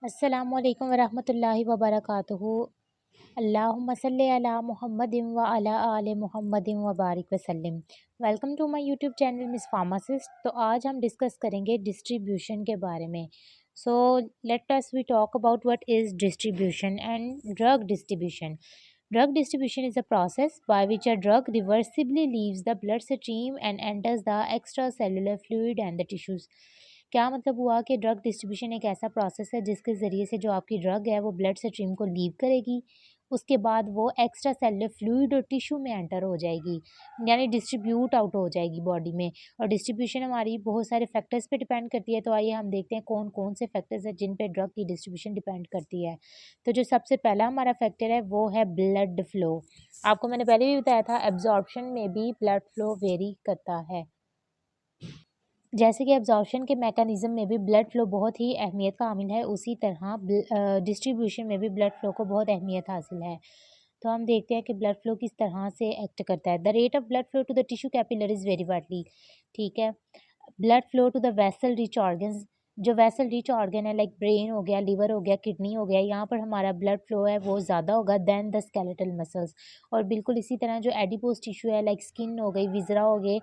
अस्सलामुअलैकुम वरहमतुल्लाहि वबरकातुहू। अल्लाहुम्मा सल्ली अला मुहम्मदिन व अला आले मुहम्मदिन व बारिक वसल्लिम। Welcome to my YouTube channel miss Pharmacist. तो आज हम डिस्कस करेंगे डिस्ट्रीब्यूशन के बारे में। So let us we talk about what is distribution and drug distribution. Drug distribution is a process by which a drug reversibly leaves the bloodstream and enters the extracellular fluid and the tissues। क्या मतलब हुआ कि drug distribution एक ऐसा process है जिसके ज़रिए से जो आपकी ड्रग है वो ब्लड स्ट्रीम को लीव करेगी, उसके बाद वो एक्स्ट्रा सेलुलर फ्लूइड और टिश्यू में एंटर हो जाएगी, यानी डिस्ट्रीब्यूट आउट हो जाएगी बॉडी में। और डिस्ट्रीब्यूशन हमारी बहुत सारे फैक्टर्स पे डिपेंड करती है। तो आइए हम देखते हैं कौन कौन से फैक्टर्स हैं जिन पे ड्रग की डिस्ट्रीब्यूशन डिपेंड करती है। तो जो सबसे पहला हमारा फैक्टर है वो है ब्लड फ्लो। आपको मैंने पहले भी बताया था एब्जॉर्प्शन में भी ब्लड फ्लो वेरी करता है। जैसे कि एब्जॉर्प्शन के मैकेनिज़्म में भी ब्लड फ्लो बहुत ही अहमियत का हामिल है, उसी तरह डिस्ट्रीब्यूशन में भी ब्लड फ्लो को बहुत अहमियत हासिल है। तो हम देखते हैं कि ब्लड फ्लो किस तरह से एक्ट करता है। The rate of blood flow to the tissue capillaries very widely. ठीक है, blood flow to the vessel rich organs. जो वेसल रिच ऑर्गन है लाइक ब्रेन हो गया, लिवर हो गया, किडनी हो गया, यहाँ पर हमारा ब्लड फ्लो है वो ज़्यादा होगा दैन द स्केलेटल मसल्स। और बिल्कुल इसी तरह जो एडिपोज टिश्यू है लाइक स्किन हो गई, विजरा हो गए,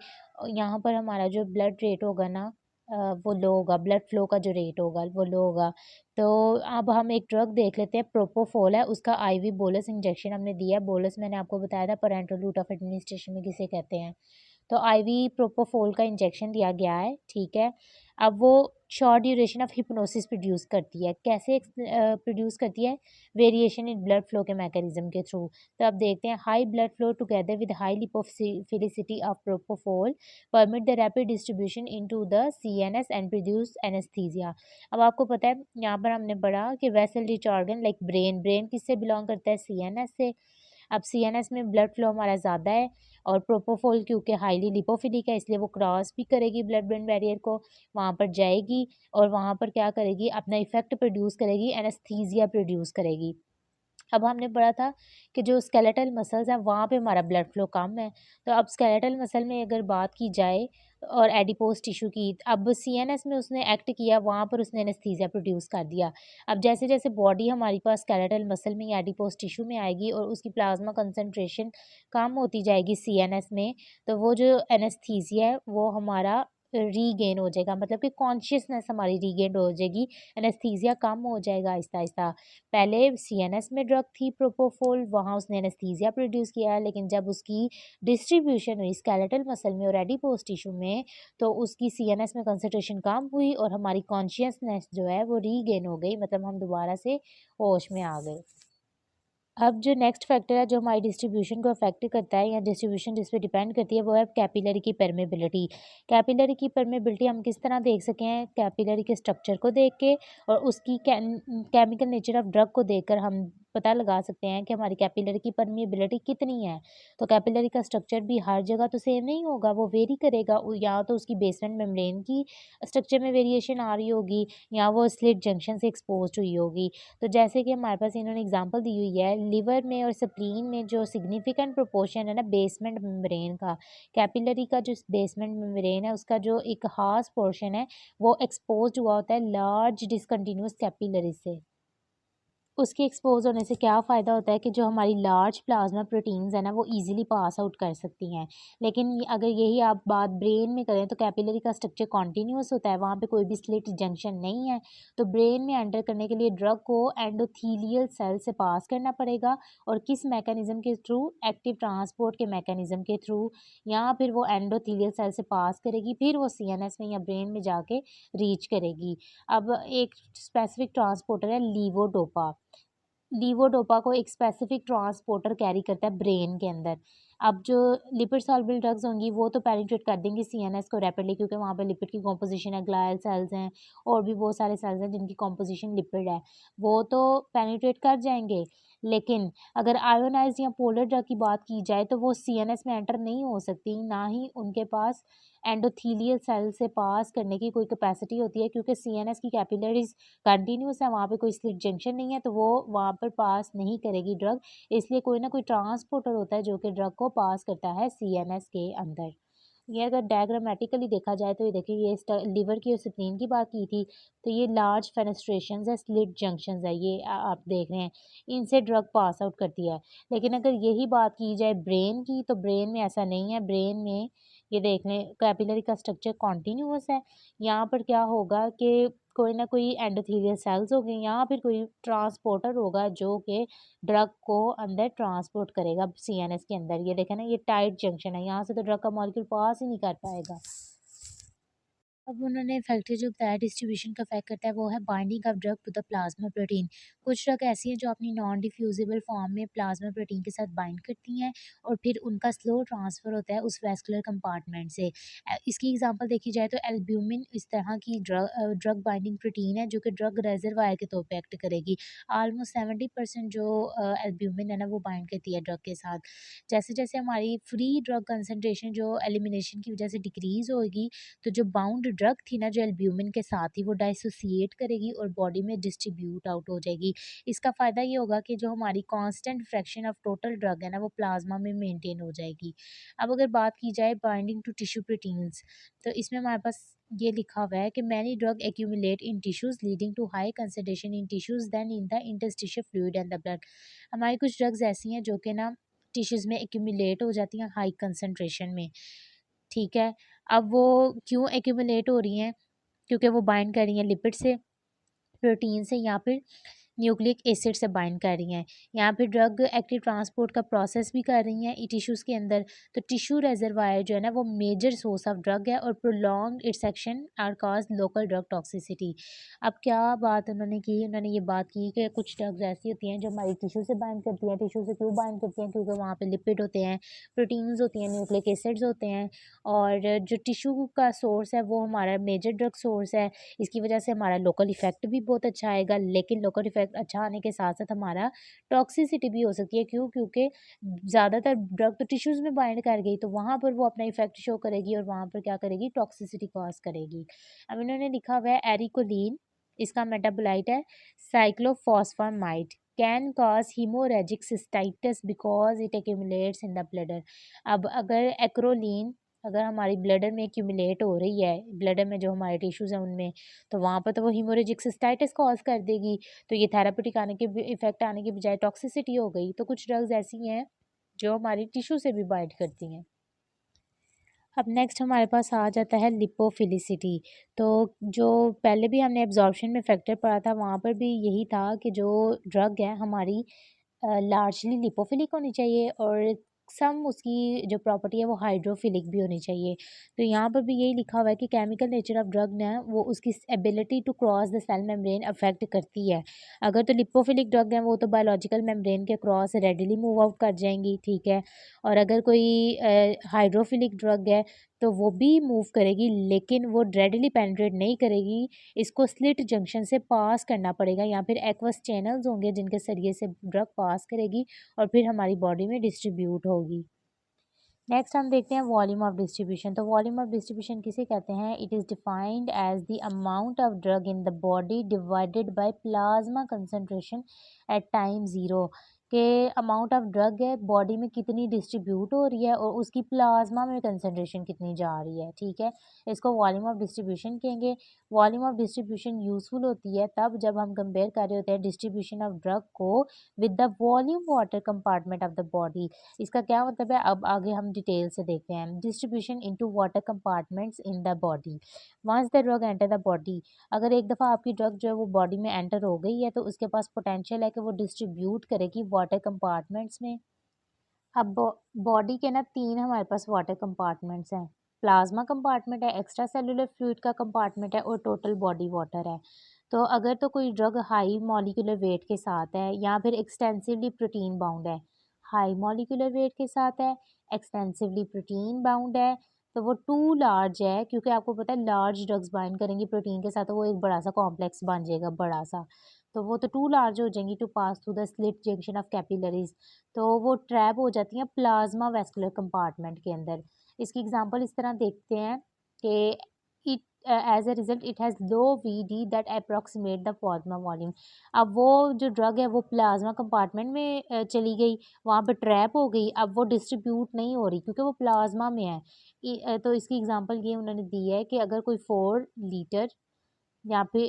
यहाँ पर हमारा जो ब्लड रेट होगा ना वो लो होगा, ब्लड फ्लो का जो रेट होगा वो लो होगा। तो अब हम एक ड्रग देख लेते हैं, प्रोपोफोल है, उसका आईवी बोलस इंजेक्शन हमने दिया है। बोलस मैंने आपको बताया था पेरेंटल रूट ऑफ एडमिनिस्ट्रेशन में किसे कहते हैं। तो आईवी प्रोपोफोल का इंजेक्शन दिया गया है, ठीक है। अब वो short duration of hypnosis produce करती है। कैसे प्रोड्यूस करती है? वेरिएशन इन ब्लड फ्लो के मैकेनिज्म के थ्रू। तो अब देखते हैं, high blood flow together with high lipophilicity of propofol permit the rapid distribution into the CNS and produce anaesthesia. अब आपको पता है यहाँ पर हमने पढ़ा कि vessel rich organ like brain, brain किससे बिलोंग करता है? सीएनएस से। अब सीएनएस में ब्लड फ्लो हमारा ज़्यादा है और प्रोपोफोल क्योंकि हाईली लिपोफिलिक है इसलिए वो क्रॉस भी करेगी ब्लड ब्रेन बैरियर को, वहाँ पर जाएगी और वहाँ पर क्या करेगी? अपना इफेक्ट प्रोड्यूस करेगी, एनेस्थीसिया प्रोड्यूस करेगी। अब हमने पढ़ा था कि जो स्केलेटल मसल्स हैं वहाँ पे हमारा ब्लड फ्लो कम है। तो अब स्केलेटल मसल में अगर बात की जाए और एडिपोज टिश्यू की, अब सीएनएस में उसने एक्ट किया, वहाँ पर उसने एनेस्थीसिया प्रोड्यूस कर दिया। अब जैसे जैसे बॉडी हमारे पास स्केलेटल मसल में या एडिपोज टिश्यू में आएगी और उसकी प्लाज्मा कंसंट्रेशन कम होती जाएगी सीएनएस में, तो वो जो एनेस्थीसिया है वो हमारा रीगेन हो जाएगा, मतलब कि कॉन्शियसनेस हमारी रीगेन हो जाएगी, एनेस्थीसिया कम हो जाएगा आहिस्ता आहिस्ता। पहले सीएनएस में ड्रग थी प्रोपोफोल, वहाँ उसने एनेस्थीसिया प्रोड्यूस किया, लेकिन जब उसकी डिस्ट्रीब्यूशन हुई स्केलेटल मसल में और एडिपोज टिश्यू में, तो उसकी सीएनएस में कंसंट्रेशन कम हुई और हमारी कॉन्शियसनेस जो है वो रीगेन हो गई, मतलब हम दोबारा से होश में आ गए। अब जो नेक्स्ट फैक्टर है जो हमारी डिस्ट्रीब्यूशन को अफेक्ट करता है या डिस्ट्रीब्यूशन जिस पे डिपेंड करती है वो है कैपिलरी की परमेबिलिटी। कैपिलरी की परमेबिलिटी हम किस तरह देख सके हैं? कैपिलरी के स्ट्रक्चर को देख के और उसकी केमिकल नेचर ऑफ ड्रग को देखकर हम पता लगा सकते हैं कि हमारी कैपिलरी की परमेबिलिटी कितनी है। तो कैपिलरी का स्ट्रक्चर भी हर जगह तो सेम नहीं होगा, वो वेरी करेगा। या तो उसकी बेसमेंट मेम्ब्रेन की स्ट्रक्चर में वेरिएशन आ रही होगी या वो स्लिट जंक्शन से एक्सपोज हुई होगी। तो जैसे कि हमारे पास इन्होंने एग्जांपल दी हुई है, लिवर में और स्प्लीन में जो सिग्निफिकेंट प्रोपोर्शन है ना बेसमेंट मेम्ब्रेन का, कैपिलरी का जो बेसमेंट मेम्ब्रेन है उसका जो एक खास पोर्शन है वो एक्सपोज हुआ होता है लार्ज डिसकंटिन्यूअस कैपिलरी से। उसके एक्सपोज़ होने से क्या फ़ायदा होता है कि जो हमारी लार्ज प्लाज़्मा प्रोटीन्स हैं ना वो ईज़िली पास आउट कर सकती हैं। लेकिन अगर यही आप बात ब्रेन में करें तो कैपिलरी का स्ट्रक्चर कॉन्टिन्यूअस होता है, वहाँ पे कोई भी स्लिट जंक्शन नहीं है। तो ब्रेन में एंटर करने के लिए ड्रग को एंडोथेलियल सेल से पास करना पड़ेगा और किस मैकेनिज़्म के थ्रू? एक्टिव ट्रांसपोर्ट के मैकेनिज़्म के थ्रू, या फिर वो एंडोथेलियल सेल से पास करेगी, फिर वो सीएनएस में या ब्रेन में जाके रीच करेगी। अब एक स्पेसिफिक ट्रांसपोर्टर है लीवोडोपा। लीवोडोपा को एक स्पेसिफिक ट्रांसपोर्टर कैरी करता है ब्रेन के अंदर। अब जो लिपिड सॉल्युबल ड्रग्स होंगी वो तो पेनिट्रेट कर देंगी सीएनएस को रैपिडली, क्योंकि वहाँ पे लिपिड की कॉम्पोजिशन है, ग्लायल सेल्स हैं और भी बहुत सारे सेल्स हैं जिनकी कॉम्पोजिशन लिपिड है, वो तो पेनिट्रेट कर जाएंगे। लेकिन अगर आयोनाइज या पोलर ड्रग की बात की जाए तो वो सीएनएस में एंटर नहीं हो सकती, ना ही उनके पास एंडोथीलियल सेल से पास करने की कोई कैपेसिटी होती है, क्योंकि सीएनएस की कैपिलरीज कंटिन्यूस है, वहाँ पे कोई स्लिट जंक्शन नहीं है, तो वो वहाँ पर पास नहीं करेगी ड्रग। इसलिए कोई ना कोई ट्रांसपोर्टर होता है जो कि ड्रग को पास करता है सीएनएस के अंदर। ये अगर डायग्रामेटिकली देखा जाए तो ये देखिए, ये लिवर की और स्प्लीन की बात की थी, तो ये लार्ज फेनेस्ट्रेशंस है, स्लिट जंक्शंस है, ये आप देख रहे हैं, इनसे ड्रग पास आउट करती है। लेकिन अगर यही बात की जाए ब्रेन की, तो ब्रेन में ऐसा नहीं है। ब्रेन में ये देख लें, कैपिलरी का स्ट्रक्चर कॉन्टिन्यूअस है। यहाँ पर क्या होगा कि कोई ना कोई एंडोथेलियल सेल्स हो गए, यहाँ फिर कोई ट्रांसपोर्टर होगा जो कि ड्रग को अंदर ट्रांसपोर्ट करेगा सीएनएस के अंदर। ये देखें ना, ये टाइट जंक्शन है, यहाँ से तो ड्रग का मॉलिक्यूल पास ही नहीं कर पाएगा। अब उन्होंने फैक्टर जो बताया डिस्ट्रीब्यूशन का इफेक्ट करता है, वो है binding of drug to the plasma protein. कुछ ड्रग ऐसी हैं जो अपनी नॉन डिफ्यूजिबल फॉर्म में प्लाज्मा प्रोटीन के साथ बाइंड करती हैं और फिर उनका स्लो ट्रांसफ़र होता है उस वैस्कुलर कंपार्टमेंट से। इसकी एग्जांपल देखी जाए तो एल्ब्यूमिन इस तरह की ड्रग बाइंडिंग प्रोटीन है जो कि ड्रग रेजरवायर के तौर पे एक्ट करेगी। ऑलमोस्ट 70% जो एल्ब्यूमिन है ना, वो बाइंड करती है ड्रग के साथ। जैसे-जैसे हमारी फ्री ड्रग कंसंट्रेशन जो एलिमिनेशन की वजह से डिक्रीज़ होएगी, तो जो बाउंड ड्रग थी ना, जो एल्ब्यूमिन के साथ ही, वो डाइसोसिएट करेगी और बॉडी में डिस्ट्रीब्यूट आउट हो जाएगी। इसका फ़ायदा ये होगा कि जो हमारी constant fraction of total drug है ना, वो प्लाज्मा में मेंटेन हो जाएगी। अब अगर बात की जाए बाइंडिंग टू टिश्यू प्रोटीन्स, तो इसमें हमारे पास ये लिखा हुआ है कि many drug accumulate in tissues leading to high concentration in tissues then in the interstitial fluid and the blood. हमारी कुछ ड्रग्स ऐसी हैं जो कि ना टिश्यूज में एक्यूमुलेट हो जाती हैं हाई कंसंट्रेशन में, ठीक है। अब वो क्यों एक्यूमुलेट हो रही हैं? क्योंकि वो बाइंड कर रही हैं लिपिड से, प्रोटीन से, या फिर न्यूक्लिक एसिड से बाइंड कर रही हैं, या फिर ड्रग एक्टिव ट्रांसपोर्ट का प्रोसेस भी कर रही हैं टिश्यूज़ के अंदर। तो टिश्यू रेजरवायर जो है ना, वो मेजर सोर्स ऑफ ड्रग है और prolonged its action or cause local drug toxicity. अब क्या बात उन्होंने की, उन्होंने ये बात की कि कुछ ड्रग्स ऐसी होती हैं जो हमारी टिश्यू से बाइंड करती हैं। टिश्यू से क्यों बाइंड करती हैं? क्योंकि वहाँ पे लिपिड होते हैं, प्रोटीन्स होती हैं, न्यूक्लिक एसिड्स होते हैं, और जो टिश्यू का सोर्स है वो हमारा मेजर ड्रग सोर्स है। इसकी वजह से हमारा लोकल इफ़ेक्ट भी बहुत अच्छा आएगा, लेकिन लोकल इफ़ेक्ट अच्छा आने के साथ-साथ हमारा टॉक्सिसिटी भी हो सकती है। क्यों? क्योंकि ज़्यादातर ड्रग तो टिश्यूज़ में बाइंड कर गई, तो वहाँ पर वो अपना इफ़ेक्ट शो करेगी और वहाँ पर क्या करेगी? टॉक्सिसिटी कॉज़ करेगी। अब इन्होंने लिखा हुआ है एरिकोलिन, इसका मेटाबोलाइट है cyclophosphamide, can cause haemorrhagic cystitis because it accumulates in the bladder. अब अगर एक्रोलीन अगर हमारी ब्लडर में एक्यूमुलेट हो रही है, ब्लडर में जो हमारे टिश्यूज़ हैं उनमें, तो वहाँ पर तो वो हेमोरेजिक सिस्टाइटिस कॉज़ कर देगी। तो ये थेराप्यूटिक आने के इफ़ेक्ट आने के बजाय टॉक्सिसिटी हो गई। तो कुछ ड्रग्स ऐसी हैं जो हमारी टिश्यू से भी बाइंड करती हैं। अब नेक्स्ट हमारे पास आ जाता है लिपोफिलिसिटी। तो जो पहले भी हमने एब्ज़ॉर्प्शन में फैक्टर पढ़ा था, वहाँ पर भी यही था कि जो ड्रग है हमारी लार्जली लिपोफिलिक होनी चाहिए और सम उसकी जो प्रॉपर्टी है वो हाइड्रोफिलिक भी होनी चाहिए। तो यहाँ पर भी यही लिखा हुआ है कि केमिकल नेचर ऑफ ड्रग ना वो उसकी ability to cross the cell membrane affect करती है। अगर तो लिपोफिलिक ड्रग है वो तो बायोलॉजिकल मेम्ब्रेन के क्रॉस रेडिली मूव आउट कर जाएंगी, ठीक है। और अगर कोई हाइड्रोफिलिक ड्रग है तो वो भी मूव करेगी, लेकिन वो रेडिली पेनिट्रेट नहीं करेगी। इसको स्लिट जंक्शन से पास करना पड़ेगा, या फिर एक्वस चैनल्स होंगे जिनके ज़रिए से ड्रग पास करेगी और फिर हमारी बॉडी में डिस्ट्रीब्यूट होगी। नेक्स्ट हम देखते हैं वॉल्यूम ऑफ डिस्ट्रीब्यूशन। तो वॉल्यूम ऑफ डिस्ट्रीब्यूशन किसे कहते हैं? It is defined as the amount of drug in the body divided by plasma concentration at time zero. के अमाउंट ऑफ ड्रग है बॉडी में कितनी डिस्ट्रीब्यूट हो रही है और उसकी प्लाज्मा में कंसंट्रेशन कितनी जा रही है, ठीक है। इसको वॉल्यूम ऑफ डिस्ट्रीब्यूशन कहेंगे। वॉल्यूम ऑफ डिस्ट्रीब्यूशन यूज़फुल होती है तब जब हम कंपेयर कर रहे होते हैं डिस्ट्रीब्यूशन ऑफ ड्रग को with the volume water compartment of the body. इसका क्या मतलब है, अब आगे हम डिटेल से देखते हैं। Distribution into water compartments in the body. Once the drug enter the body, अगर एक दफ़ा आपकी ड्रग जो है वो बॉडी में एंटर हो गई है तो उसके पास पोटेंशियल है कि वो डिस्ट्रीब्यूट करेगी वाटर कंपार्टमेंट्स में। अब बॉडी के ना 3 हमारे पास वाटर कंपार्टमेंट्स हैं। प्लाज्मा कंपार्टमेंट है, एक्स्ट्रा सेलुलर फ्लूइड का कंपार्टमेंट है और टोटल बॉडी वाटर है। तो अगर तो कोई ड्रग हाई मॉलिक्यूलर वेट के साथ है या फिर एक्सटेंसिवली प्रोटीन बाउंड है, हाई मॉलिक्यूलर वेट के साथ है, एक्सटेंसिवली प्रोटीन बाउंड है, तो वो टू लार्ज है, क्योंकि आपको पता है लार्ज ड्रग्स बाइंड करेंगी प्रोटीन के साथ तो वो एक बड़ा सा कॉम्प्लेक्स बन जाएगा, बड़ा सा। तो वो तो टू लार्ज हो जाएंगी to pass through the slit junction of capillaries, तो वो ट्रैप हो जाती हैं प्लाज्मा वेस्कुलर कंपार्टमेंट के अंदर। इसकी एग्जांपल इस तरह देखते हैं कि it as a result it has low VD that approximate the plasma volume. अब वो जो ड्रग है वो प्लाज्मा कंपार्टमेंट में चली गई, वहाँ पे ट्रैप हो गई, अब वो डिस्ट्रीब्यूट नहीं हो रही क्योंकि वो प्लाज्मा में है। तो इसकी एग्जांपल ये उन्होंने दी है कि अगर कोई 4 लीटर यहाँ पे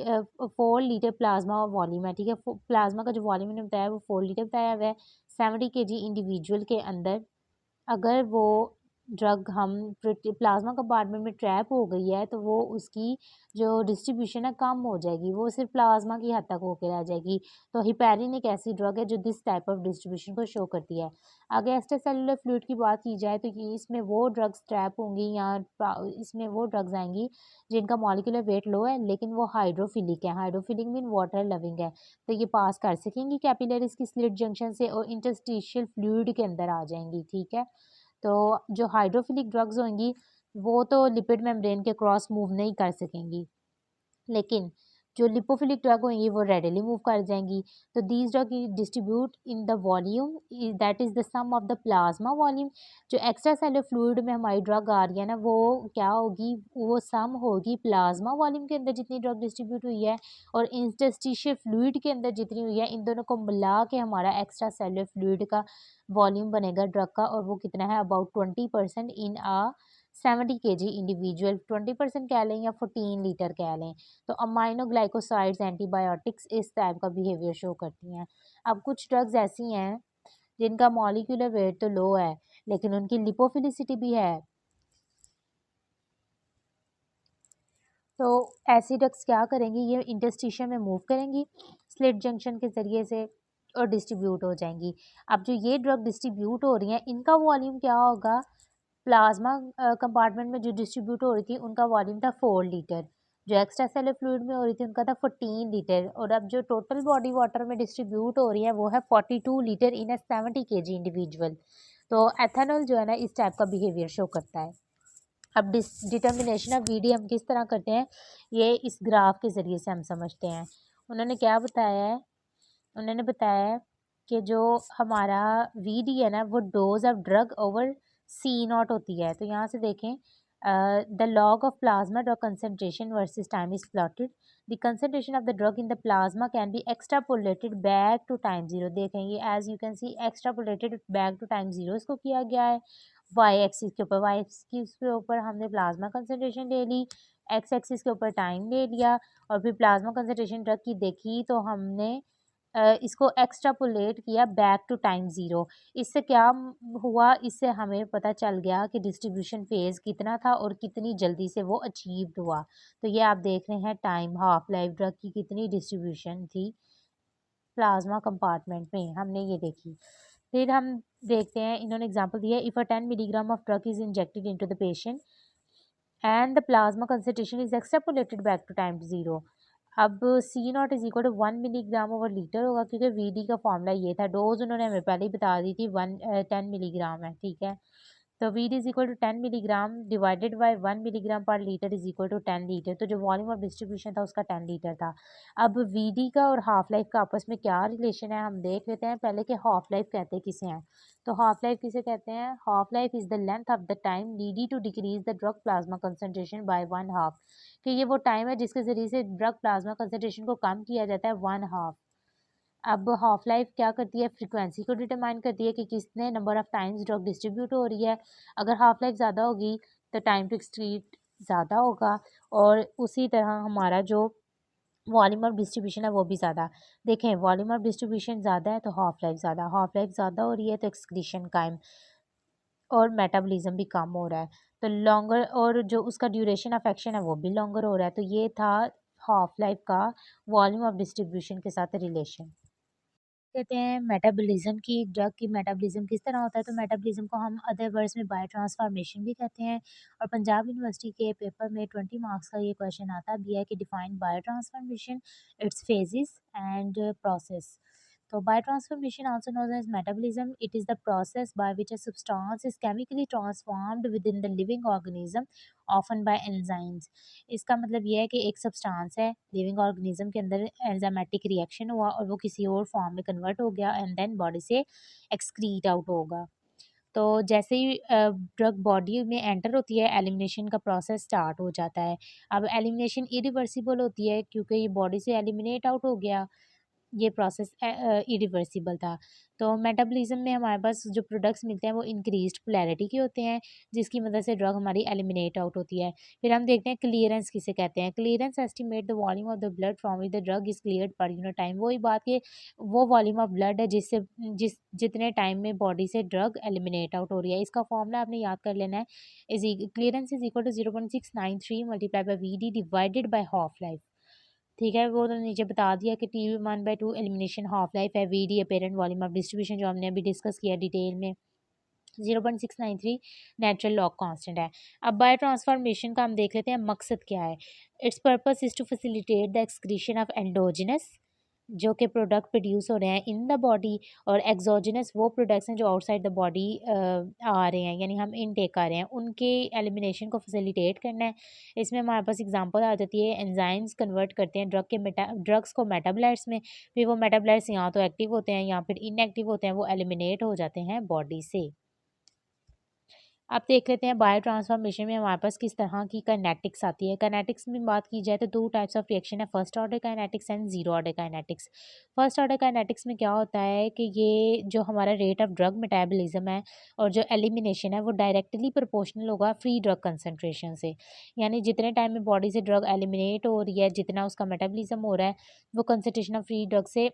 4 लीटर प्लाज्मा वॉल्यूम है, ठीक है। प्लाज्मा का जो वॉल्यूम मैंने बताया वो 4 लीटर बताया हुआ है। 70 केजी इंडिविजुअल के अंदर अगर वो ड्रग हम प्लाज्मा कंपार्टमेंट में ट्रैप हो गई है तो वो उसकी जो डिस्ट्रीब्यूशन है कम हो जाएगी, वो सिर्फ प्लाज्मा की हद तक होकर रह जाएगी। तो हिपैरिन एक ऐसी ड्रग है जो दिस टाइप ऑफ डिस्ट्रीब्यूशन को शो करती है। अगर एक्स्ट्रासेलुलर फ्लूइड की बात की जाए तो ये इसमें वो ड्रग्स ट्रैप होंगी या इसमें वो ड्रग्स आएंगी जिनका मॉलिक्यूलर वेट लो है लेकिन वो हाइड्रोफिलिक है। हाइड्रोफिलिक मीन वाटर लविंग है, तो ये पास कर सकेंगी कैपिलरीज की स्लिट जंक्शन से और इंटरस्टिशियल फ्लूइड के अंदर आ जाएंगी, ठीक है। तो जो हाइड्रोफिलिक ड्रग्स होंगी वो तो लिपिड मेम्ब्रेन के क्रॉस मूव नहीं कर सकेंगी, लेकिन जो लिपोफिलिक ड्रग होंगी वो रेडिली मूव कर जाएंगी। तो these drug distribute in the volume that is the sum of the plasma volume. जो एक्स्ट्रा सेलुलर फ्लूइड में हमारी ड्रग आ रही है ना वो क्या होगी, वो सम होगी प्लाज्मा वॉल्यूम के अंदर जितनी ड्रग डिस्ट्रीब्यूट हुई है और इंटरस्टिशियल फ्लूइड के अंदर जितनी हुई है। इन दोनों को मिला के हमारा एक्स्ट्रा सेलुलर फ्लूइड का वॉल्यूम बनेगा ड्रग का, और वो कितना है about 20% in a 70 kg individual. 20% कह लें या 14 लीटर कह लें। तो अमाइनो ग्लाइकोसाइड्स एंटीबायोटिक्स इस टाइप का बिहेवियर शो करती हैं। अब कुछ ड्रग्स ऐसी हैं जिनका मॉलिक्यूलर वेट तो लो है लेकिन उनकी लिपोफिलिसिटी भी है। तो ऐसी ड्रग्स क्या करेंगी, ये इंटरस्टिशियम में मूव करेंगी स्लिट जंक्शन के ज़रिए से और डिस्ट्रीब्यूट हो जाएंगी। अब जो ये ड्रग डिस्ट्रीब्यूट हो रही हैं इनका वॉल्यूम क्या होगा, प्लाज्मा कंपार्टमेंट में जो डिस्ट्रीब्यूट हो रही थी उनका वॉल्यूम था 4 लीटर, जो एक्स्ट्रा सेलुलर फ्लूइड में हो रही थी उनका था 14 लीटर, और अब जो टोटल बॉडी वाटर में डिस्ट्रीब्यूट हो रही है वो है 42 litre in A 70 kg individual. तो एथेनॉल जो है ना इस टाइप का बिहेवियर शो करता है। अब डिटर्मिनेशन ऑफ वीडी हम किस तरह करते हैं, ये इस ग्राफ के ज़रिए से हम समझते हैं। उन्होंने क्या बताया है, उन्होंने बताया है कि जो हमारा वीडी है ना वो dose of drug over C naught होती है। तो यहाँ से देखें the log of plasma drug concentration versus time is plotted. The concentration of the drug in the plasma can be extrapolated back to time zero. देखेंगे as you can see extrapolated back to time zero इसको किया गया है Y axis के ऊपर। Y axis के ऊपर हमने प्लाज्मा कंसनट्रेशन ले ली, एक्स एक्सिस के ऊपर टाइम ले लिया, और फिर प्लाज्मा कंसनट्रेशन ड्रग की देखी तो हमने इसको एक्स्ट्रापोलेट किया बैक टू टाइम ज़ीरो। इससे क्या हुआ, इससे हमें पता चल गया कि डिस्ट्रीब्यूशन फेज़ कितना था और कितनी जल्दी से वो अचीव्ड हुआ। तो ये आप देख रहे हैं टाइम हाफ लाइफ ड्रग की कितनी डिस्ट्रीब्यूशन थी प्लाज्मा कंपार्टमेंट में, हमने ये देखी। फिर हम देखते हैं, इन्होंने एग्जांपल दिया है, if a 10 milligram of drug is injected into the patient and the plasma concentration is extrapolated back to time zero. अब C naught is equal to 1 milligram over litre होगा क्योंकि वीडी का फॉर्मूला ये था। Dose उन्होंने हमें पहले ही बता दी थी 10 मिलीग्राम है, ठीक है। तो VD is equal to 10 milligram divided by 1 milligram per litre is equal to 10 litre. तो जो वॉल्यूम ऑफ डिस्ट्रीब्यूशन था उसका 10 लीटर था। अब वीडी का और हाफ लाइफ का आपस में क्या रिलेशन है हम देख लेते हैं पहले कि हाफ लाइफ कहते किसे हैं। तो हाफ लाइफ किसे कहते हैं, half life is the length of the time needed to decrease the drug plasma concentration by 1/2। कि ये वो टाइम है जिसके जरिए से ड्रग प्लाज्मा कंसंट्रेशन को कम किया जाता है 1/2। अब हाफ लाइफ क्या करती है, फ्रीक्वेंसी को डिटरमाइन करती है कि कितने number of times drug distribute हो रही है। अगर हाफ लाइफ ज़्यादा होगी तो टाइम टू एक्सक्रीट ज़्यादा होगा, और उसी तरह हमारा जो वॉल्यूम ऑफ डिस्ट्रीब्यूशन है वो भी ज़्यादा। देखें वॉल्यूम ऑफ डिस्ट्रीब्यूशन ज़्यादा है तो हाफ लाइफ ज़्यादा, हाफ लाइफ ज़्यादा हो रही है तो एक्सक्रीशन कायम और मेटाबॉलिज्म भी कम हो रहा है। तो लॉन्गर, और जो उसका ड्यूरेशन ऑफ एक्शन है वो भी लॉन्गर हो रहा है। तो ये था हाफ लाइफ का वॉल्यूम ऑफ डिस्ट्रीब्यूशन के साथ रिलेशन। कहते हैं मेटाबॉलिज्म की, ड्रग की मेटाबॉलिज्म किस तरह होता है, तो मेटाबॉलिज्म को हम अदर वर्ड्स में बायो ट्रांसफॉर्मेशन भी कहते हैं। और पंजाब यूनिवर्सिटी के पेपर में 20 मार्क्स का ये क्वेश्चन आता भी है कि define bio transformation, it's phases and process. तो biotransformation, also known as metabolism, it is the process by which a substance is chemically transformed within the living organism, often by enzymes। इसका मतलब ये है कि एक सब्सटेंस है living organism के अंदर, एंजाइमेटिक रिएक्शन हुआ और वो किसी और फॉर्म में कन्वर्ट हो गया एंड देन बॉडी से एक्सक्रीट आउट होगा। तो जैसे ही ड्रग बॉडी में एंटर होती है एलिमिनेशन का प्रोसेस स्टार्ट हो जाता है। अब एलिमिनेशन इरिवर्सिबल होती है क्योंकि ये बॉडी से एलिमिनेट आउट हो गया। ये प्रोसेस इरिवर्सिबल था। तो मेटाबॉलिज्म में हमारे पास जो प्रोडक्ट्स मिलते हैं वो इंक्रीज्ड पोलैरिटी के होते हैं, जिसकी मदद से ड्रग हमारी एलिमिनेट आउट होती है। फिर हम देखते हैं क्लीयरेंस किसे कहते हैं। Clearance estimate the volume of the blood from which the drug is cleared per unit time. वही बात कि वो वॉल्यूम ऑफ ब्लड है जितने टाइम में बॉडी से ड्रग एलिमिनेट आउट हो रही है। इसका फॉर्मूला आपने याद कर लेना है। Clearance is equal to 0.693 multiply by V D divided by half life. ठीक है, वो तो नीचे बता दिया कि टी 1/2 एलिमिनेशन हाफ लाइफ है, V D apparent volume of distribution जो हमने अभी डिस्कस किया डिटेल में, 0.693 नेचुरल लॉग कांस्टेंट है। अब बायो ट्रांसफॉर्मेशन का हम देख लेते हैं मकसद क्या है। Its purpose is to facilitate the excretion of endogenous, जो कि प्रोडक्ट प्रोड्यूस हो रहे हैं इन द बॉडी, और एक्सोजिनस वो प्रोडक्ट्स हैं जो आउटसाइड द बॉडी आ रहे हैं, यानी हम इनटेक कर रहे हैं, उनके एलिमिनेशन को फैसिलिटेट करना है। इसमें हमारे पास एग्जांपल आ जाती है, एंजाइम्स कन्वर्ट करते हैं ड्रग्स को मेटाबोलाइट्स में। फिर वो मेटाबोलाइट्स या तो एक्टिव होते हैं या फिर इनएक्टिव होते हैं, वो एलिमिनेट हो जाते हैं बॉडी से। अब देख लेते हैं बायो ट्रांसफॉर्मेशन में हमारे पास किस तरह की काइनेटिक्स आती है। काइनेटिक्स में बात की जाए तो दो टाइप्स ऑफ रिएक्शन है, first order kinetics and zero order kinetics. First order kinetics में क्या होता है कि ये जो हमारा रेट ऑफ ड्रग मेटाबॉलिज्म है और जो एलिमिनेशन है वो डायरेक्टली प्रोपोर्शनल होगा फ्री ड्रग कंसनट्रेशन से। यानी जितने टाइम में बॉडी से ड्रग एलिमिनेट हो रही है, जितना उसका मेटाबॉलिज्म हो रहा है, वो कंसनट्रेशन ऑफ फ्री ड्रग से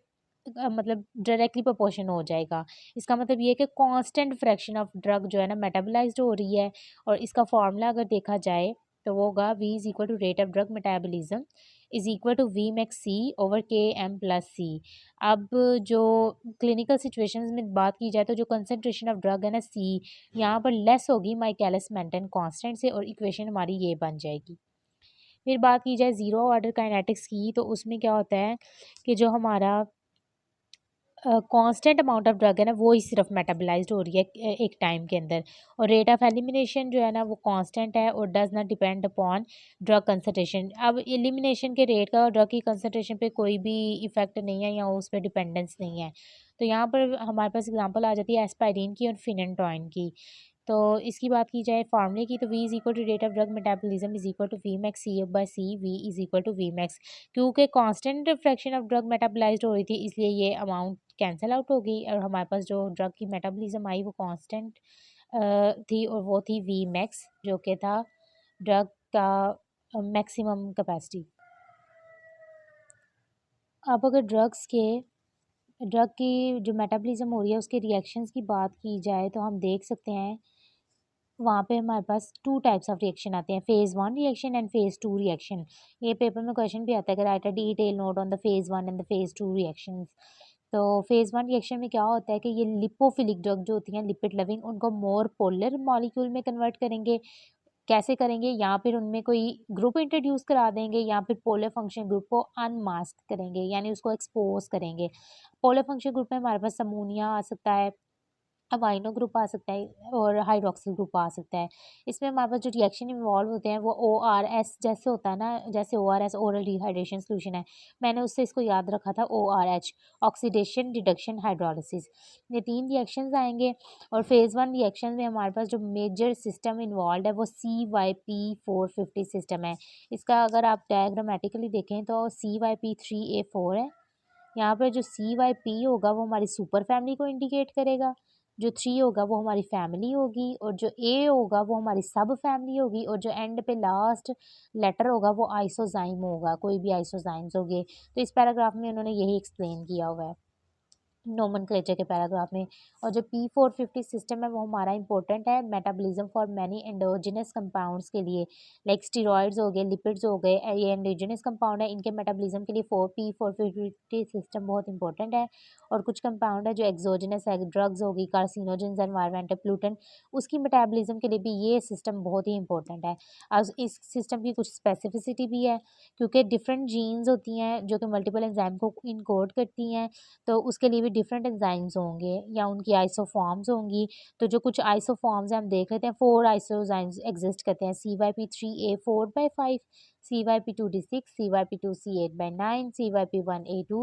मतलब डायरेक्टली प्रोपोर्शन हो जाएगा। इसका मतलब ये है कि कांस्टेंट फ्रैक्शन ऑफ ड्रग जो है ना मेटाबोलाइज्ड हो रही है, और इसका फार्मूला अगर देखा जाए तो वो होगा V is equal to rate of drug metabolism is equal to V max C over KM plus C। अब जो क्लिनिकल सिचुएशंस में बात की जाए तो जो कंसनट्रेशन ऑफ ड्रग है ना C यहाँ पर लेस होगी माइकलिस मेंटन कांस्टेंट से, और इक्वेशन हमारी ये बन जाएगी। फिर बात की जाए ज़ीरो ऑर्डर काइनेटिक्स की, तो उसमें क्या होता है कि जो हमारा कांस्टेंट अमाउंट ऑफ ड्रग है ना वो ही सिर्फ मेटाबोलाइज्ड हो रही है एक टाइम के अंदर, और रेट ऑफ एलिमिनेशन जो है ना वो कांस्टेंट है और does not depend upon drug concentration. अब एलिमिनेशन के रेट का ड्रग की कंसंट्रेशन पे कोई भी इफेक्ट नहीं है या उस पर डिपेंडेंस नहीं है। तो यहाँ पर हमारे पास एग्जांपल आ जाती है एस्पाइरिन की और फिनेंटोइन की। तो इसकी बात की जाए फार्मूले की, तो V is equal to rate of drug metabolism is equal to V max C by C, V is equal to V max. क्योंकि constant fraction of drug metabolised हो रही थी, इसलिए ये अमाउंट कैंसिल आउट हो गई और हमारे पास जो ड्रग की मेटाबॉलिज्म आई वो कांस्टेंट थी, और वो थी V मैक्स, जो कि था ड्रग का मैक्सिमम कैपेसिटी। अब अगर ड्रग की जो मेटाबॉलिज्म हो रही है उसके रिएक्शंस की बात की जाए तो हम देख सकते हैं वहाँ पे हमारे पास टू टाइप्स ऑफ रिएक्शन आते हैं, phase one reaction and phase two reaction. ये पेपर में क्वेश्चन भी आता है कि right a detail note on the phase one and the phase two reactions. तो फेज़ वन रिएक्शन में क्या होता है कि ये लिपोफिलिक ड्रग जो होती हैं लिपिड लविंग, उनको मोर पोलर मॉलिक्यूल में कन्वर्ट करेंगे। कैसे करेंगे? या फिर उनमें कोई ग्रुप इंट्रोड्यूस करा देंगे या फिर पोलर फंक्शन ग्रुप को अनमास्क करेंगे, यानी उसको एक्सपोज करेंगे। पोलर फंक्शन ग्रुप में हमारे पास अमोनिया आ सकता है, अमाइनो ग्रुप आ सकता है, और हाइड्रोक्सिल ग्रुप आ सकता है। इसमें हमारे पास जो रिएक्शन इन्वॉल्व होते हैं वो ORS जैसे होता है ना, जैसे ORS ओरल डिहाइड्रेशन सॉल्यूशन है, मैंने उससे इसको याद रखा था ORH, ऑक्सीडेशन रिडक्शन हाइड्रोलिसिस। ये तीन रिएक्शंस आएंगे, और फेज़ वन रिएक्शन में हमारे पास जो मेजर सिस्टम इन्वॉल्व है वो CYP450 सिस्टम है। इसका अगर आप डायग्रामेटिकली देखें तो CYP3A4 है। यहाँ पर जो CYP होगा वो हमारी सुपर फैमिली को इंडिकेट करेगा, जो 3 होगा वो हमारी फैमिली होगी, और जो A होगा वो हमारी सब फैमिली होगी, और जो एंड पे लास्ट लेटर होगा वो आइसोजाइम होगा, कोई भी आइसोजाइम्स होंगे। तो इस पैराग्राफ में उन्होंने यही एक्सप्लेन किया हुआ है नोमेनक्लेचर के पैराग्राफ में। और जो P450 सिस्टम है वो हमारा इंपॉर्टेंट है metabolism for many endogenous compounds के लिए, लाइक स्टीरॉइड्स हो गए, लिपिड्स हो गए, ये एंडोजिनस कंपाउंड है, इनके मेटाबॉलिज्म के लिए P450 सिस्टम बहुत इंपॉर्टेंट है। और कुछ कंपाउंड है जो एक्सोजिनस है, ड्रग्स होगी, कार्सिनोजेंस, एनवायरमेंटल प्लूटेंट, उसकी मेटाबॉलिज्म के लिए भी ये सिस्टम बहुत ही इंपॉर्टेंट है। अब इस सिस्टम की कुछ स्पेसिफिसिटी भी है, क्योंकि डिफरेंट जीन्स होती हैं जो कि मल्टीपल एंजाइम को इनकोड करती हैं, तो उसके लिए भी डिफरेंट एंजाइम्स होंगे या उनकी आइसोफॉर्म्स होंगी। तो जो कुछ आइसोफॉर्म्स हैं हम देख लेते हैं, 4 आइसोजाइम्स एग्जिस्ट करते हैं, CYP3A4/5, CYP2D6, CYP2C8/9, CYP1A2.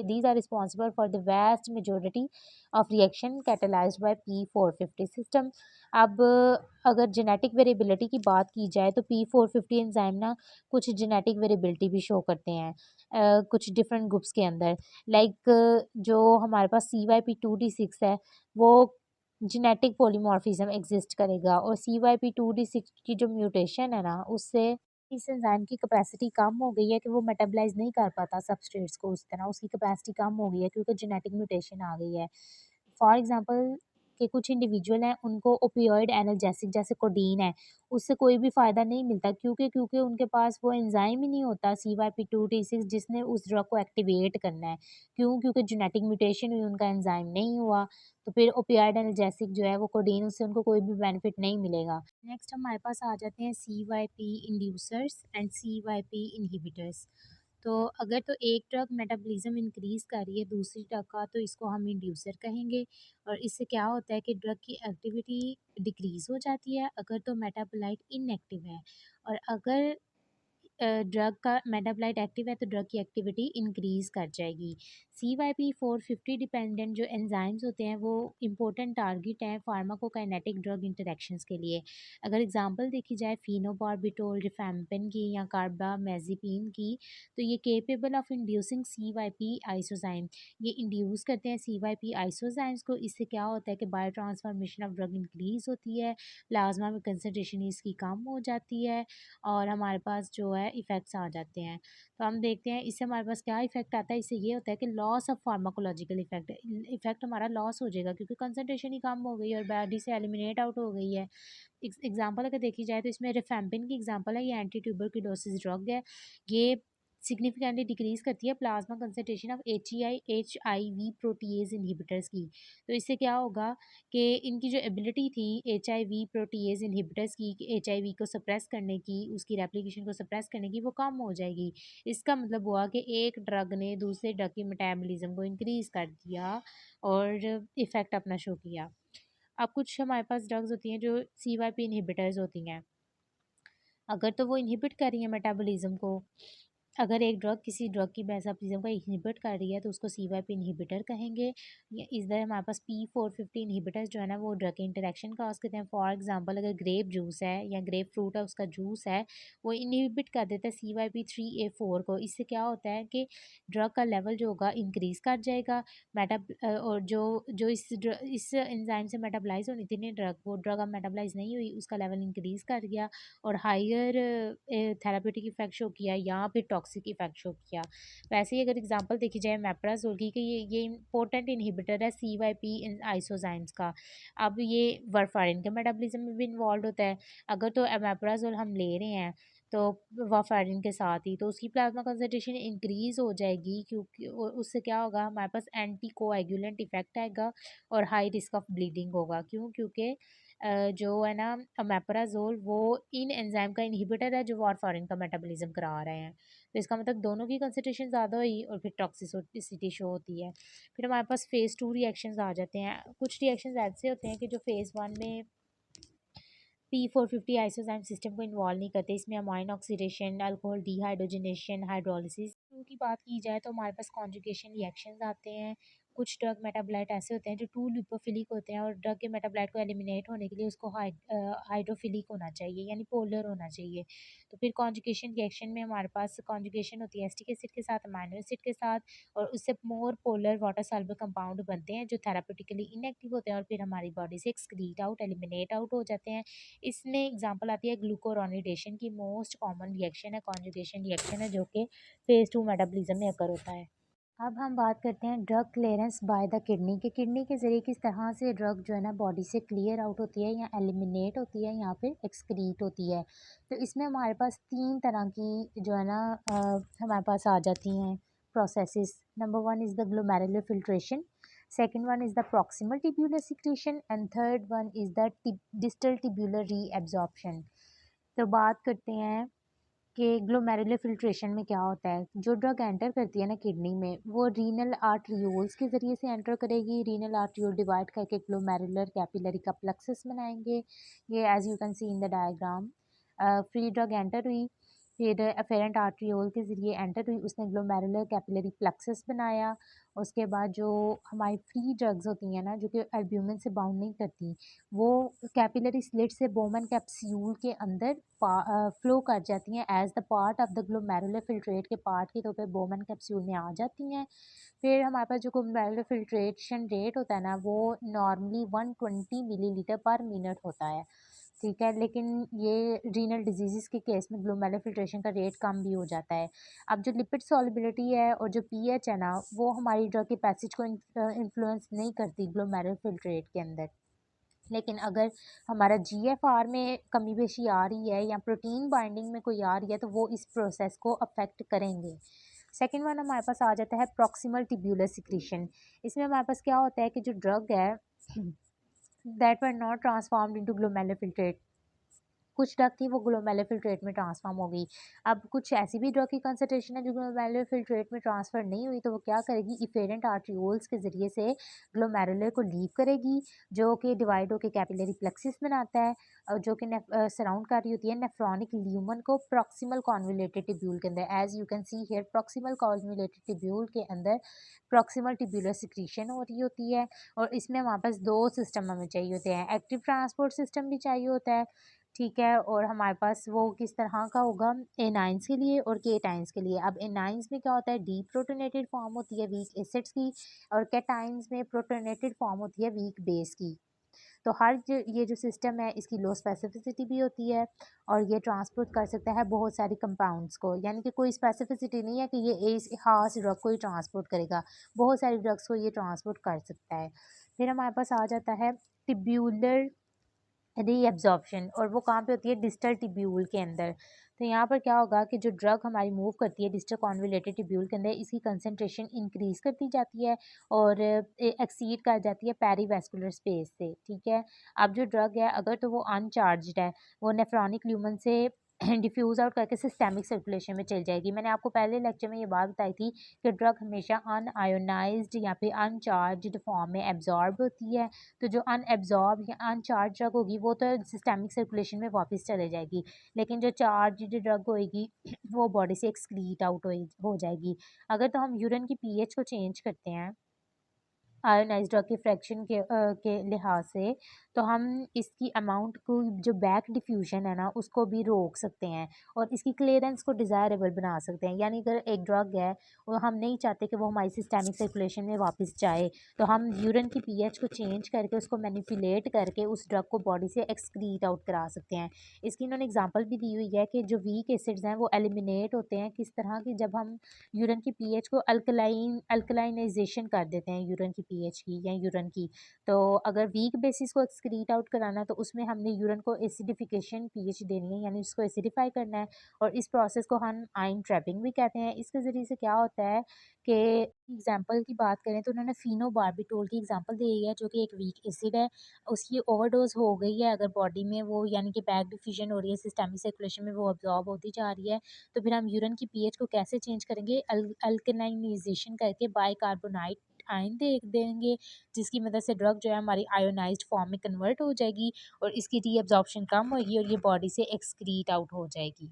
These are responsible for the vast majority of reaction catalyzed by P450 system. अब अगर जेनेटिक वेरिएबिलिटी की बात की जाए तो P450 एंजाइम ना कुछ जेनेटिक वेरिएबिलिटी भी शो करते हैं कुछ डिफरेंट ग्रुप्स के अंदर। जो हमारे पास CYP2D6 है वो जेनेटिक पॉलीमॉर्फिज्म एग्जिस्ट करेगा, और CYP2D6 की जो म्यूटेशन है ना उससे इस एंजाइम की कैपेसिटी कम हो गई है कि वो मेटाबोलाइज़ नहीं कर पाता सबस्ट्रेट्स को उस तरह, उसकी कैपेसिटी कम हो गई है क्योंकि जेनेटिक म्यूटेशन आ गई है। फॉर एग्ज़ाम्पल कि कुछ इंडिविजुअल हैं उनको ओपियोइड एनाल्जेसिक जैसे कोडीन है, उससे कोई भी फ़ायदा नहीं मिलता क्योंकि उनके पास वो एंजाइम ही नहीं होता CYP2D6 जिसने उस ड्रग को एक्टिवेट करना है। क्यों? क्योंकि जेनेटिक म्यूटेशन हुई, उनका एंजाइम नहीं हुआ, तो फिर ओपियोइड एनाल्जेसिक जो है वो कोडीन, उससे उनको कोई भी बेनिफिट नहीं मिलेगा। नेक्स्ट हमारे पास आ जाते हैं CYP inducers and CYP inhibitors. तो अगर तो एक ड्रग मेटाबॉलिज्म इंक्रीज़ कर रही है दूसरी ड्रग का, तो इसको हम इंड्यूसर कहेंगे, और इससे क्या होता है कि ड्रग की एक्टिविटी डिक्रीज़ हो जाती है अगर तो मेटाबोलाइट इनएक्टिव है, और अगर ड्रग का मेटाबोलाइट एक्टिव है तो ड्रग की एक्टिविटी इंक्रीज़ कर जाएगी। CYP450 डिपेंडेंट जो एंजाइम्स होते हैं वो इम्पोर्टेंट टारगेट हैं फार्माकोकाइनेटिक ड्रग इंटरैक्शंस के लिए। अगर एग्जांपल देखी जाए फ़ीनोबार्बिटोल, रिफैम्पिन की या कार्बामेज़ेपिन की, तो ये कैपेबल ऑफ इंड्यूसिंग CYP आइसोज़ाइम। ये इंड्यूस करते हैं CYP आइसोज़ाइम्स को। इससे क्या होता है कि bio transformation of drug increase होती है, प्लाज़्मा में कंसंट्रेशन इसकी कम हो जाती है, और हमारे पास जो है इफ़ेक्ट्स आ जाते हैं। तो हम देखते हैं इससे हमारे पास क्या इफ़ेक्ट आता है, इससे ये होता है कि loss of pharmacological effect, effect हमारा लॉस हो जाएगा क्योंकि कंसंट्रेशन ही कम हो गई है और बॉडी से एलिमिनेट आउट हो गई है। एग्जांपल अगर देखी जाए तो इसमें रिफैम्पिन की एग्जांपल है, ये एंटी ट्यूबरकुलोसिस ड्रग है। ये सिग्निफिकेंटली डिक्रीज़ करती है plasma concentration of HIV protease inhibitors की। तो इससे क्या होगा कि इनकी जो एबिलिटी थी एचआईवी प्रोटीज़ इन्हिबिटर्स की एचआईवी को सप्रेस करने की, उसकी रेप्लिकेशन को सप्रेस करने की, वो कम हो जाएगी। इसका मतलब हुआ कि एक ड्रग ने दूसरे ड्रग की मेटाबॉलिज्म को इंक्रीज़ कर दिया और इफ़ेक्ट अपना शो किया। अब कुछ हमारे पास ड्रग्स होती हैं जो CYP इन्हिबिटर्स होती हैं। अगर तो वो इन्हिबिट कर रही है मेटाबॉलिज्म को, अगर एक ड्रग किसी ड्रग की मेटाबॉलिज्म को इन्हिबिट कर रही है तो उसको CYP इन्हिबिटर कहेंगे। या इस तरह हमारे पास P450 इन्हिबिटर्स जो है ना वो ड्रग के इंटरेक्शन कॉज करते हैं। फॉर एग्जांपल अगर ग्रेप जूस है या ग्रेप फ्रूट है उसका जूस है, वो इन्हिबिट कर देता है CYP3A4 को। इससे क्या होता है कि ड्रग का लेवल जो होगा इंक्रीज़ कर जाएगा। और जो जो इस एंजाइम से मेटाबोलाइज होनी थी ना ड्रग, वो ड्रग अब मेटाबोलाइज नहीं हुई, उसका लेवल इंक्रीज़ कर गया और हायर थेराप्यूटिक इफ़ेक्ट शो किया या फिर टॉक्सिक इफ़ेक्ट शो किया। वैसे ही अगर एग्जांपल देखी जाए मेप्राज़ोल की कि ये इम्पोर्टेंट इन्हिबिटर है CYP इन आइसोजाइम्स का। अब ये वारफारिन के मेटाबॉलिज्म में भी इन्वॉल्व होता है। अगर तो मेप्राज़ोल हम ले रहे हैं तो वारफारिन के साथ ही, तो उसकी प्लाज्मा कंसंट्रेशन इंक्रीज़ हो जाएगी क्योंकि उससे क्या होगा हमारे पास एंटी कोएगुलेंट इफ़ेक्ट आएगा और हाई रिस्क ऑफ ब्लीडिंग होगा। क्यों? क्योंकि जो है ना ओमेप्राज़ोल वो इन एंजाइम का इन्हिबिटर है जो वारफारिन का मेटाबॉलिज्म करा रहे हैं। तो इसका मतलब दोनों की कंसंट्रेशन ज़्यादा हुई और फिर टॉक्सिसिटी शो होती है। फिर हमारे पास फ़ेज़ 2 रिएक्शंस आ जाते हैं। कुछ रिएक्शंस ऐसे होते हैं कि जो फ़ेज़ 1 में P450 आइसोजाइम सिस्टम को इन्वॉल्व नहीं करते। इसमें amine oxidation, alcohol dehydrogenation, hydrolysis की बात की जाए तो हमारे पास कॉन्जुगेशन रिएक्शंस आते हैं। कुछ ड्रग मेटाबोलाइट ऐसे होते हैं जो टू लिपोफिलिक होते हैं और ड्रग के मेटाबोलाइट को एलिमिनेट होने के लिए उसको हाइड्रोफिलिक होना चाहिए यानी पोलर होना चाहिए। तो फिर कॉन्जुगेशन रिएक्शन में हमारे पास कॉन्जुगेशन होती है एसिटिक एसिड के साथ, अमाइनो एसिड के साथ, और उससे more polar water soluble compound बनते हैं जो थेराप्यूटिकली इनएक्टिव होते हैं और फिर हमारी बॉडी से एक्सक्रीट आउट, एलिमिनेट आउट हो जाते हैं। इसमें एग्जांपल आती है ग्लूकोरोनिडेशन की। मोस्ट कॉमन रिएक्शन है कॉन्जुगेशन रिएक्शन है जो कि फ़ेज़ 2 मेटाबॉलिज्म में अकर होता है। अब हम बात करते हैं drug clearance by the kidney के ज़रिए किस तरह से ड्रग जो है ना बॉडी से क्लियर आउट होती है या एलिमिनेट होती है या फिर एक्सक्रीट होती है। तो इसमें हमारे पास 3 तरह की जो है ना हमारे पास आ जाती हैं processes. Number 1 is the glomerular filtration, second one is the proximal tubular secretion and third one is the distal tubular reabsorption. तो बात करते हैं कि ग्लोमेरुलर फिल्ट्रेशन में क्या होता है। जो ड्रग एंटर करती है ना किडनी में वो रीनल आर्टरियोल्स के ज़रिए से एंटर करेगी। रीनल आर्टरियोल डिवाइड करके ग्लोमेरुलर कैपिलरी का प्लेक्सस बनाएंगे। ये as you can see in the diagram. Free drug enter हुई, फिर अफेरेंट आर्ट्रियोल के ज़रिए एंटर हुई, उसने ग्लोमेरुलर कैपिलरी प्लेक्सस बनाया। उसके बाद जो हमारी फ्री ड्रग्स होती हैं ना, जो कि एल्ब्यूमिन से बाउंड नहीं करती, वो कैपिलरी स्लिट से बोमन कैप्सूल के अंदर फ्लो कर जाती हैं as the part of the glomerular filtrate के पार्ट के तौर पे बोमन कैप्सूल में आ जाती हैं। फिर हमारे पास जो ग्लोमेरुलर फिल्ट्रेशन रेट होता है ना, वो नॉर्मली 120 मिलीलीटर पर मिनट होता है, ठीक है। लेकिन ये रीनल डिजीज़ के केस में ग्लोमेरुलर फिल्ट्रेशन का रेट कम भी हो जाता है। अब जो लिपिड सॉल्युबिलिटी है और जो पीएच है ना, वो हमारी ड्रग के पैसेज को इन्फ्लुएंस नहीं करती ग्लोमेरुलर फिल्ट्रेट के अंदर। लेकिन अगर हमारा जीएफआर में कमी बेशी आ रही है या प्रोटीन बाइंडिंग में कोई आ रही है, तो वो इस प्रोसेस को अफेक्ट करेंगे। सेकेंड वन हमारे पास आ जाता है प्रॉक्सिमल टिब्यूलर सिक्रीशन। इसमें हमारे पास क्या होता है कि जो ड्रग है that were not transformed into glomerular filtrate, कुछ ड्रग थी वो ग्लोमेरुलर फिल्ट्रेट में ट्रांसफॉर्म हो गई। अब कुछ ऐसी भी ड्रग की कंसंट्रेशन है जो ग्लोमेरुलर फिल्ट्रेट में ट्रांसफ़र नहीं हुई, तो वो क्या करेगी, इफेरेंट आर्ट्रियोल्स के ज़रिए से ग्लोमेरुलर को लीव करेगी, जो कि डिवाइड होकर कैपिलरी प्लेक्सिस बनाता है, और जो कि सराउंड कर रही होती है नेफ्रॉनिक ल्यूमन को प्रॉक्सिमल कॉन्वोल्यूटेड टिब्यूल के अंदर। As you can see here, proximal convoluted tubule के अंदर प्रॉक्सिमल टिब्यूलर सिक्रीशन हो रही होती है। और इसमें हमारे पास दो सिस्टम हमें चाहिए होते हैं, एक्टिव ट्रांसपोर्ट सिस्टम भी चाहिए होता है, ठीक है। और हमारे पास वो किस तरह का होगा, एनाइंस के लिए और केटाइंस के लिए। अब एनाइंस में क्या होता है, डी प्रोटोनेटेड फॉर्म होती है वीक एसिड्स की, और कैटाइंस में प्रोटोनेटेड फॉर्म होती है वीक बेस की। तो हर जो ये जो सिस्टम है, इसकी लो स्पेसिफिसिटी भी होती है, और ये ट्रांसपोर्ट कर सकता है बहुत सारी कंपाउंड्स को, यानी कि कोई स्पेसिफिसिटी नहीं है कि ये इस खास ड्रग को ही ट्रांसपोर्ट करेगा, बहुत सारी ड्रग्स को ये ट्रांसपोर्ट कर सकता है। फिर हमारे पास आ जाता है टिब्यूलर रीअब्ज़ॉर्प्शन, और वो कहाँ पे होती है, डिस्टल टिब्यूल के अंदर। तो यहाँ पर क्या होगा कि जो ड्रग हमारी मूव करती है डिस्टल कॉन्वोल्यूटेड टिब्यूल के अंदर, इसकी कंसंट्रेशन इंक्रीज़ करती जाती है और एक्सीड कर जाती है पेरीवास्कुलर स्पेस से, ठीक है। अब जो ड्रग है, अगर तो वो अनचार्ज्ड है, वो नेफ्रॉनिक ल्यूमन से डिफ्यूज़ आउट करके सिस्टेमिक सर्कुलेशन में चली जाएगी। मैंने आपको पहले लेक्चर में ये बात बताई थी कि ड्रग हमेशा अनआयोनाइज्ड या फिर अनचार्ज्ड फॉर्म में एब्जॉर्ब होती है। तो जो अनएब्जॉर्ब या अनचार्ज ड्रग होगी, वो तो सिस्टेमिक सर्कुलेशन में वापस चले जाएगी, लेकिन जो चार्ज ड्रग होएगी वो बॉडी से एक्सक्रीट आउट हो जाएगी। अगर तो हम यूरिन की पीएच को चेंज करते हैं आयोनाइज़्ड ड्रग के फ्रैक्शन के लिहाज से, तो हम इसकी अमाउंट को, जो बैक डिफ्यूज़न है ना, उसको भी रोक सकते हैं और इसकी क्लीयरेंस को डिज़ायरेबल बना सकते हैं। यानी अगर एक ड्रग है, वो हम नहीं चाहते कि वो हमारी सिस्टेमिक सर्कुलेशन में वापस जाए, तो हम यूरिन की पीएच को चेंज करके, उसको मैनिपुलेट करके उस ड्रग को बॉडी से एक्सक्रीट आउट करा सकते हैं। इसकी इन्होंने एग्जांपल भी दी हुई है कि जो वीक एसिड्स हैं वो एलिमिनेट होते हैं किस तरह की, जब हम यूरिन की पीएच को अल्कलाइनाइजेशन कर देते हैं यूरिन की पीएच की या यूरिन की। तो अगर वीक बेसिस को एक्सक्रीट आउट कराना है, तो उसमें हमने यूरिन को एसिडिफिकेशन पीएच देनी है, यानी उसको एसिडिफाई करना है, और इस प्रोसेस को हम आयन ट्रैपिंग भी कहते हैं। इसके ज़रिए से क्या होता है कि एग्जांपल की बात करें तो उन्होंने फिनोबार्बिटोल की एग्जांपल दी है, जो कि एक वीक एसिड है, उसकी ओवरडोज हो गई है अगर बॉडी में, वो यानी कि बैक डिफ्यूजन हो रही है, सिस्टेमिक सर्कुलेशन में वो अब्जॉर्ब होती जा रही है, तो फिर हम यूरिन की पीएच को कैसे चेंज करेंगे, अल्कलाइनेशन करके बाइकार्बोनाइट आयन दे देंगे, जिसकी मदद से ड्रग जो है हमारी आयोनाइज्ड फॉर्म में कन्वर्ट हो जाएगी और इसकी रीअब्जॉर्प्शन कम होगी और ये बॉडी से एक्सक्रीट आउट हो जाएगी।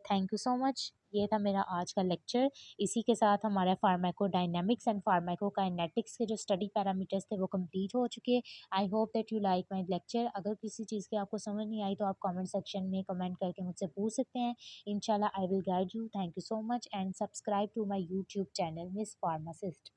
Thank you so much. ये था मेरा आज का लेक्चर। इसी के साथ हमारा फार्माकोडायनामिक्स एंड फार्माकोकाइनेटिक्स के जो स्टडी पैरामीटर्स थे वो कंप्लीट हो चुके। I hope that you like my lecture. अगर किसी चीज़ की आपको समझ नहीं आई तो आप कमेंट सेक्शन में कमेंट करके मुझसे पूछ सकते हैं। इंशाल्लाह I will guide you. Thank you so much and subscribe to my YouTube channel miss pharmacist.